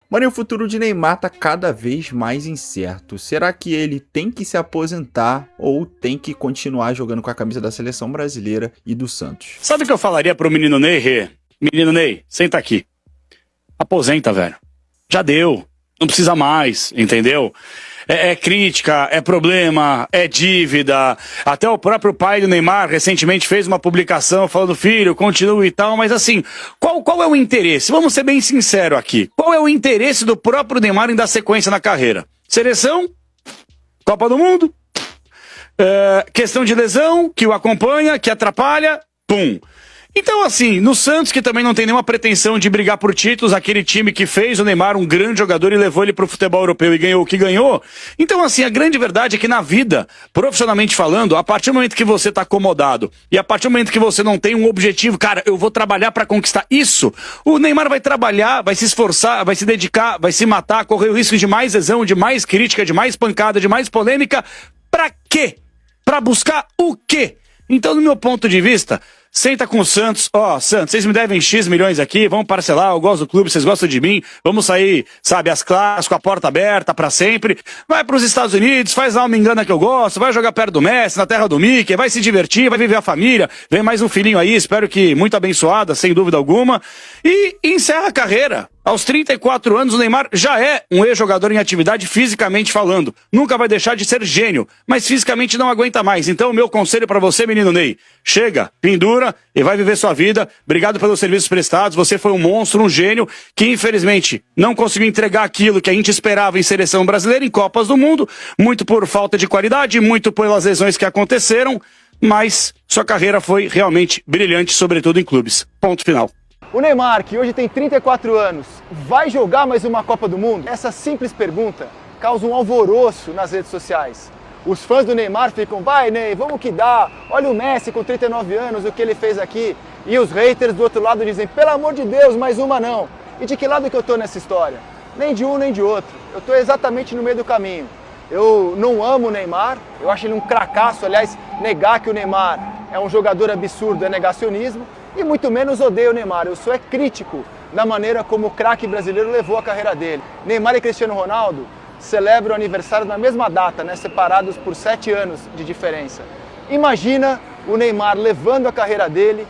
Mano, e o futuro de Neymar tá cada vez mais incerto. Será que ele tem que se aposentar ou tem que continuar jogando com a camisa da seleção brasileira e do Santos? Sabe o que eu falaria pro menino Ney, Rê? Menino Ney, senta aqui. Aposenta, velho. Já deu. Não precisa mais, entendeu? É crítica, é problema, é dívida. Até o próprio pai do Neymar recentemente fez uma publicação falando, filho, continua e tal, mas assim, qual é o interesse? Vamos ser bem sinceros aqui. Qual é o interesse do próprio Neymar em dar sequência na carreira? Seleção? Copa do Mundo? Questão de lesão, que o acompanha, que atrapalha, pum. Então, assim, no Santos, que também não tem nenhuma pretensão de brigar por títulos, aquele time que fez o Neymar um grande jogador e levou ele pro futebol europeu e ganhou o que ganhou. Então, assim, a grande verdade é que na vida, profissionalmente falando, a partir do momento que você tá acomodado e a partir do momento que você não tem um objetivo, cara, eu vou trabalhar pra conquistar isso, o Neymar vai trabalhar, vai se esforçar, vai se dedicar, vai se matar, correr o risco de mais lesão, de mais crítica, de mais pancada, de mais polêmica. Pra quê? Pra buscar o quê? Então, do meu ponto de vista, senta com o Santos, Santos, vocês me devem X milhões aqui, vamos parcelar, eu gosto do clube, vocês gostam de mim, vamos sair, sabe, as classes com a porta aberta pra sempre, vai pros Estados Unidos, faz lá uma engana que eu gosto, vai jogar perto do Messi, na terra do Mickey, vai se divertir, vai viver a família, vem mais um filhinho aí, espero que muito abençoada, sem dúvida alguma, e encerra a carreira. Aos 34 anos, o Neymar já é um ex-jogador em atividade fisicamente falando. Nunca vai deixar de ser gênio, mas fisicamente não aguenta mais. Então, o meu conselho pra você, menino Ney, chega, pendura e vai viver sua vida. Obrigado pelos serviços prestados. Você foi um monstro, um gênio, que infelizmente não conseguiu entregar aquilo que a gente esperava em seleção brasileira, em Copas do Mundo, muito por falta de qualidade, muito pelas lesões que aconteceram, mas sua carreira foi realmente brilhante, sobretudo em clubes. Ponto final. O Neymar, que hoje tem 34 anos, vai jogar mais uma Copa do Mundo? Essa simples pergunta causa um alvoroço nas redes sociais. Os fãs do Neymar ficam, vai Ney, vamos que dá, olha o Messi com 39 anos, o que ele fez aqui. E os haters do outro lado dizem, pelo amor de Deus, mais uma não. E de que lado que eu tô nessa história? Nem de um nem de outro, eu tô exatamente no meio do caminho. Eu não amo o Neymar, eu acho ele um cracaço, aliás, negar que o Neymar é um jogador absurdo é negacionismo. E muito menos odeio o Neymar, eu sou crítico da maneira como o craque brasileiro levou a carreira dele. Neymar e Cristiano Ronaldo celebram o aniversário na mesma data, né, separados por 7 anos de diferença. Imagina o Neymar levando a carreira dele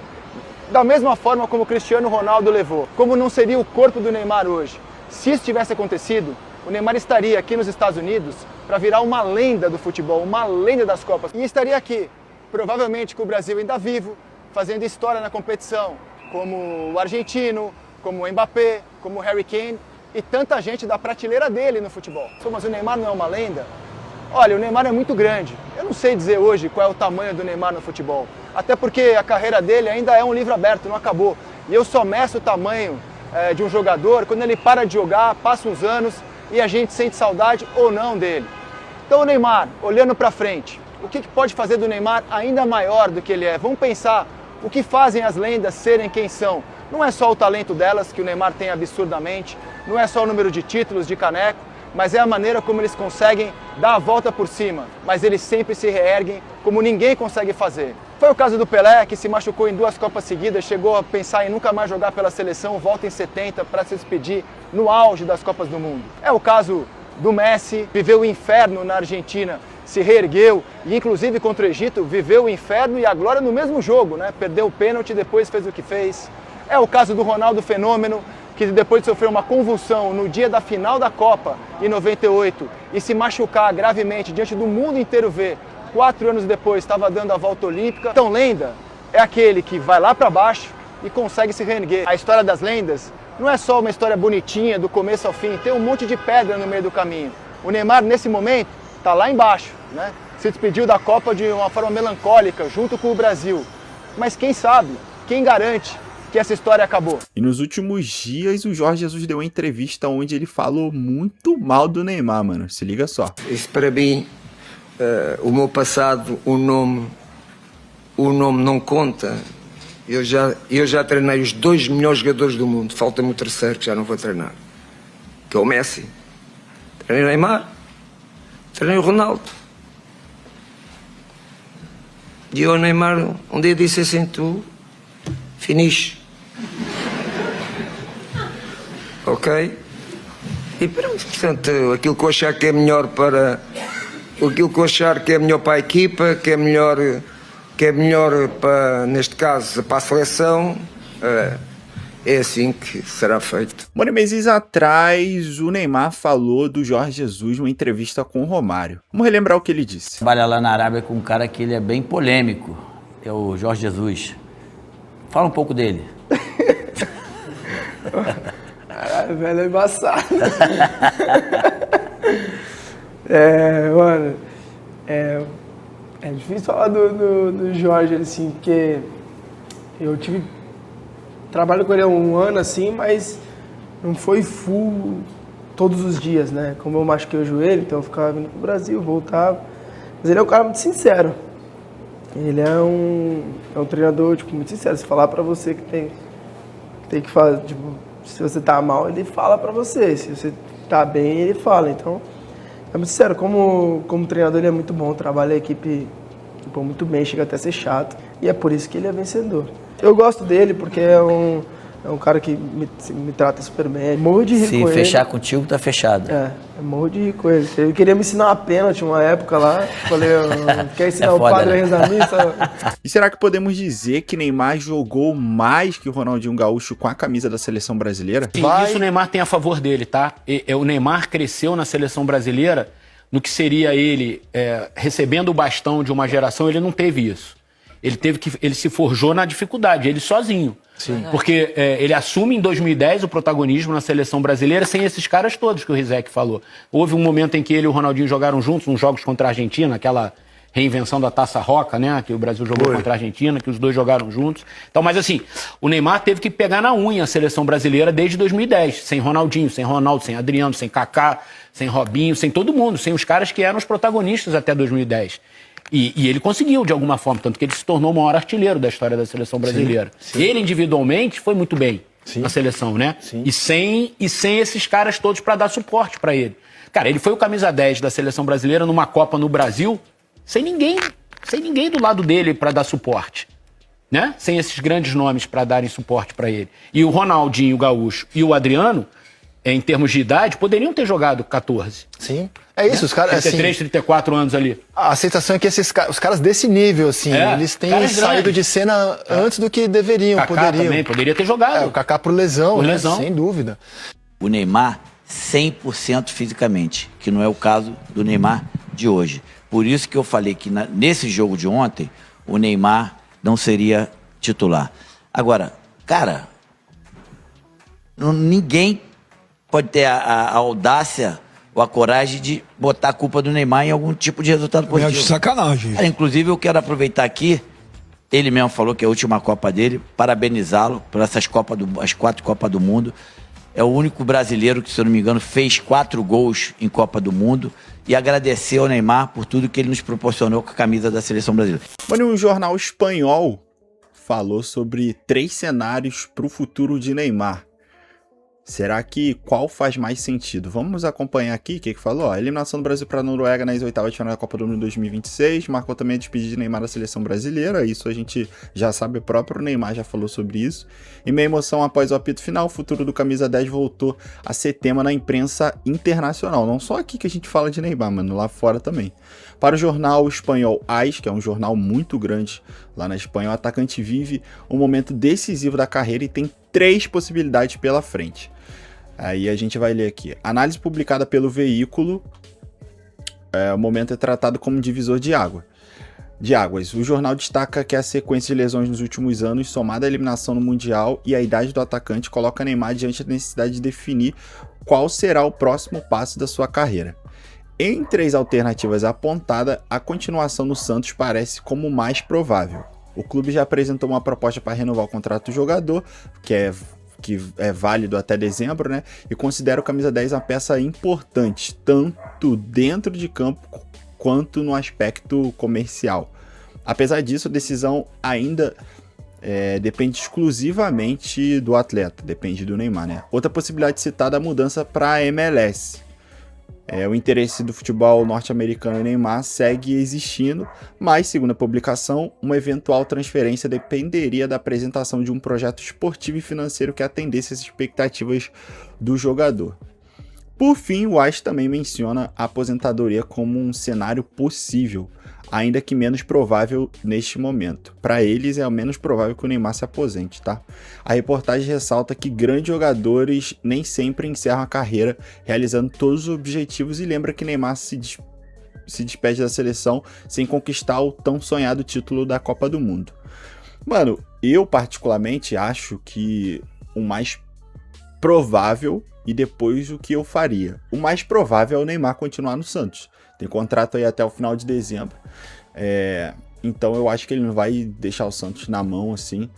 da mesma forma como o Cristiano Ronaldo levou. Como não seria o corpo do Neymar hoje? Se isso tivesse acontecido, o Neymar estaria aqui nos Estados Unidos para virar uma lenda do futebol, uma lenda das Copas. E estaria aqui, provavelmente com o Brasil ainda vivo, fazendo história na competição, como o argentino, como o Mbappé, como o Harry Kane e tanta gente da prateleira dele no futebol. Mas o Neymar não é uma lenda? Olha, o Neymar é muito grande. Eu não sei dizer hoje qual é o tamanho do Neymar no futebol, até porque a carreira dele ainda é um livro aberto, não acabou. E eu só meço o tamanho de um jogador quando ele para de jogar, passa uns anos e a gente sente saudade ou não dele. Então o Neymar, olhando para frente, o que pode fazer do Neymar ainda maior do que ele é? Vamos pensar o que fazem as lendas serem quem são. Não é só o talento delas, que o Neymar tem absurdamente, não é só o número de títulos, de caneco, mas é a maneira como eles conseguem dar a volta por cima, mas eles sempre se reerguem como ninguém consegue fazer. Foi o caso do Pelé, que se machucou em 2 Copas seguidas, chegou a pensar em nunca mais jogar pela seleção, volta em 70 para se despedir no auge das Copas do Mundo. É o caso do Messi, viveu o inferno na Argentina, se reergueu e inclusive contra o Egito viveu o inferno e a glória no mesmo jogo, né? Perdeu o pênalti e depois fez o que fez. É o caso do Ronaldo Fenômeno, que depois de sofrer uma convulsão no dia da final da Copa, em 98, e se machucar gravemente diante do mundo inteiro ver, 4 anos depois estava dando a volta olímpica. Então lenda é aquele que vai lá para baixo e consegue se reerguer. A história das lendas não é só uma história bonitinha do começo ao fim, tem um monte de pedra no meio do caminho. O Neymar nesse momento está lá embaixo, né? Se despediu da Copa de uma forma melancólica, junto com o Brasil. Mas quem sabe, quem garante que essa história acabou? E nos últimos dias o Jorge Jesus deu uma entrevista onde ele falou muito mal do Neymar, mano. Se liga só. Isso para mim, o meu passado, o nome não conta. Eu já treinei os 2 melhores jogadores do mundo. Falta-me o terceiro que já não vou treinar, que é o Messi. Treinei o Neymar, treinei o Ronaldo. E o Neymar um dia disse assim, tu finish. Ok? E pronto, portanto, aquilo que eu achar que é melhor para... Aquilo que eu achar que é melhor para a equipa, que é melhor para, neste caso, para a seleção, é assim que será feito. Meses atrás, o Neymar falou do Jorge Jesus numa entrevista com o Romário. Vamos relembrar o que ele disse. Trabalha lá na Arábia com um cara que ele é bem polêmico, é o Jorge Jesus. Fala um pouco dele. Caralho, velho, é embaçado. Mano, é difícil falar do Jorge, assim, porque eu trabalho com ele há um ano, assim, mas não foi full todos os dias, né? Como eu machuquei o joelho, então eu ficava vindo pro Brasil, voltava. Mas ele é um cara muito sincero. Ele é um treinador, tipo, muito sincero. Se falar pra você que tem que fazer, tipo, se você tá mal, ele fala pra você. Se você tá bem, ele fala. Então, é muito sincero. Como treinador, ele é muito bom. Trabalha a equipe tipo, muito bem, chega até a ser chato. E é por isso que ele é vencedor. Eu gosto dele porque é um cara que me trata super bem. Morro de rir com ele. Se fechar contigo, tá fechado. Morro de rir com ele. Ele queria me ensinar uma pênalti uma época lá. Falei, quer ensinar o padre a rezar a missa? E será que podemos dizer que Neymar jogou mais que o Ronaldinho Gaúcho com a camisa da seleção brasileira? Sim, isso o Neymar tem a favor dele, tá? O Neymar cresceu na seleção brasileira no que seria ele recebendo o bastão de uma geração, ele não teve isso. Ele se forjou na dificuldade, ele sozinho. Sim. Porque ele assume em 2010 o protagonismo na seleção brasileira sem esses caras todos que o Rizek falou. Houve um momento em que ele e o Ronaldinho jogaram juntos, nos jogos contra a Argentina, aquela reinvenção da Taça Roca, né? Que o Brasil jogou contra a Argentina, que os dois jogaram juntos. Então, mas assim, o Neymar teve que pegar na unha a seleção brasileira desde 2010, sem Ronaldinho, sem Ronaldo, sem Adriano, sem Kaká, sem Robinho, sem todo mundo, sem os caras que eram os protagonistas até 2010. E ele conseguiu, de alguma forma, tanto que ele se tornou o maior artilheiro da história da seleção brasileira. Sim. Ele, individualmente, foi muito bem na seleção, né? Sim. E sem esses caras todos para dar suporte para ele. Cara, ele foi o camisa 10 da seleção brasileira numa Copa no Brasil, sem ninguém do lado dele para dar suporte, né? Sem esses grandes nomes para darem suporte para ele. E o Ronaldinho, o Gaúcho e o Adriano, em termos de idade, poderiam ter jogado 14. Sim. É isso, os caras. 33, assim, 34 anos ali. A aceitação é que os caras desse nível, assim, eles têm saído de cena antes do que deveriam, Kaká poderiam. Também poderia ter jogado. O Kaká por lesão, né? Sem dúvida. O Neymar, 100% fisicamente, que não é o caso do Neymar de hoje. Por isso que eu falei que nesse jogo de ontem, o Neymar não seria titular. Agora, cara, ninguém pode ter a audácia ou a coragem de botar a culpa do Neymar em algum tipo de resultado positivo. É de sacanagem. Cara, inclusive, eu quero aproveitar aqui, ele mesmo falou que é a última Copa dele, parabenizá-lo por essas as 4 Copas do Mundo. É o único brasileiro que, se eu não me engano, fez 4 gols em Copa do Mundo, e agradecer ao Neymar por tudo que ele nos proporcionou com a camisa da seleção brasileira. Um jornal espanhol falou sobre 3 cenários para o futuro de Neymar. Será que qual faz mais sentido? Vamos acompanhar aqui o que falou. A eliminação do Brasil para a Noruega nas oitavas de final da Copa do Mundo 2026. Marcou também a despedida de Neymar da seleção brasileira. Isso a gente já sabe, o próprio Neymar já falou sobre isso. E meia emoção após o apito final, o futuro do Camisa 10 voltou a ser tema na imprensa internacional. Não só aqui que a gente fala de Neymar, mano, lá fora também. Para o jornal espanhol AS, que é um jornal muito grande lá na Espanha, o atacante vive um momento decisivo da carreira e tem 3 possibilidades pela frente. Aí a gente vai ler aqui. Análise publicada pelo veículo. O momento é tratado como divisor de águas. O jornal destaca que a sequência de lesões nos últimos anos, somada à eliminação no Mundial e a idade do atacante, coloca Neymar diante da necessidade de definir qual será o próximo passo da sua carreira. Entre as alternativas apontadas, a continuação no Santos parece como mais provável. O clube já apresentou uma proposta para renovar o contrato do jogador, que é válido até dezembro, né? E considera o camisa 10 uma peça importante, tanto dentro de campo quanto no aspecto comercial. Apesar disso, a decisão ainda depende exclusivamente do atleta, depende do Neymar, né? Outra possibilidade citada é a mudança para a MLS. O interesse do futebol norte-americano em Neymar segue existindo, mas, segundo a publicação, uma eventual transferência dependeria da apresentação de um projeto esportivo e financeiro que atendesse às expectativas do jogador. Por fim, o AS também menciona a aposentadoria como um cenário possível, ainda que menos provável neste momento. Para eles é o menos provável que o Neymar se aposente, tá? A reportagem ressalta que grandes jogadores nem sempre encerram a carreira realizando todos os objetivos e lembra que Neymar se despede da seleção sem conquistar o tão sonhado título da Copa do Mundo. Mano, eu particularmente acho que o mais provável e depois o que eu faria. O mais provável é o Neymar continuar no Santos. Tem contrato aí até o final de dezembro. Então eu acho que ele não vai deixar o Santos na mão assim.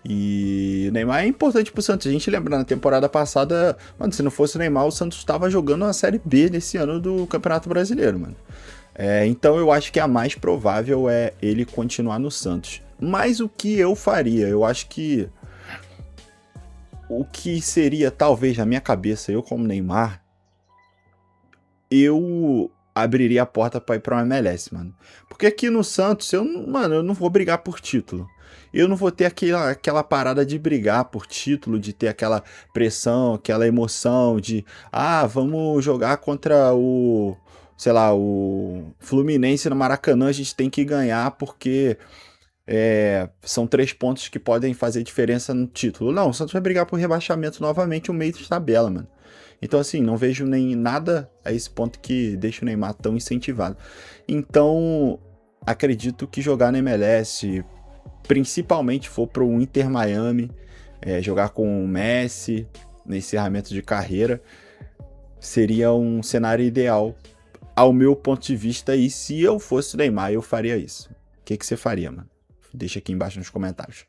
E o Neymar é importante pro Santos. A gente lembra, na temporada passada, mano, se não fosse o Neymar, o Santos estava jogando a Série B nesse ano do Campeonato Brasileiro, mano. Então eu acho que a mais provável é ele continuar no Santos. Mas o que eu faria? Eu acho que o que seria, talvez, na minha cabeça, eu como Neymar, eu abriria a porta para ir para uma MLS, mano. Porque aqui no Santos, eu não vou brigar por título. Eu não vou ter aquela parada de brigar por título, de ter aquela pressão, aquela emoção de, vamos jogar contra o Fluminense no Maracanã, a gente tem que ganhar porque são 3 pontos que podem fazer diferença no título. Não, o Santos vai brigar por rebaixamento novamente, o meio de tabela, mano. Então, assim, não vejo nem nada a esse ponto que deixa o Neymar tão incentivado. Então, acredito que jogar na MLS, principalmente for pro Inter Miami, jogar com o Messi no encerramento de carreira, seria um cenário ideal ao meu ponto de vista. E se eu fosse o Neymar, eu faria isso. O que você faria, mano? Deixa aqui embaixo nos comentários.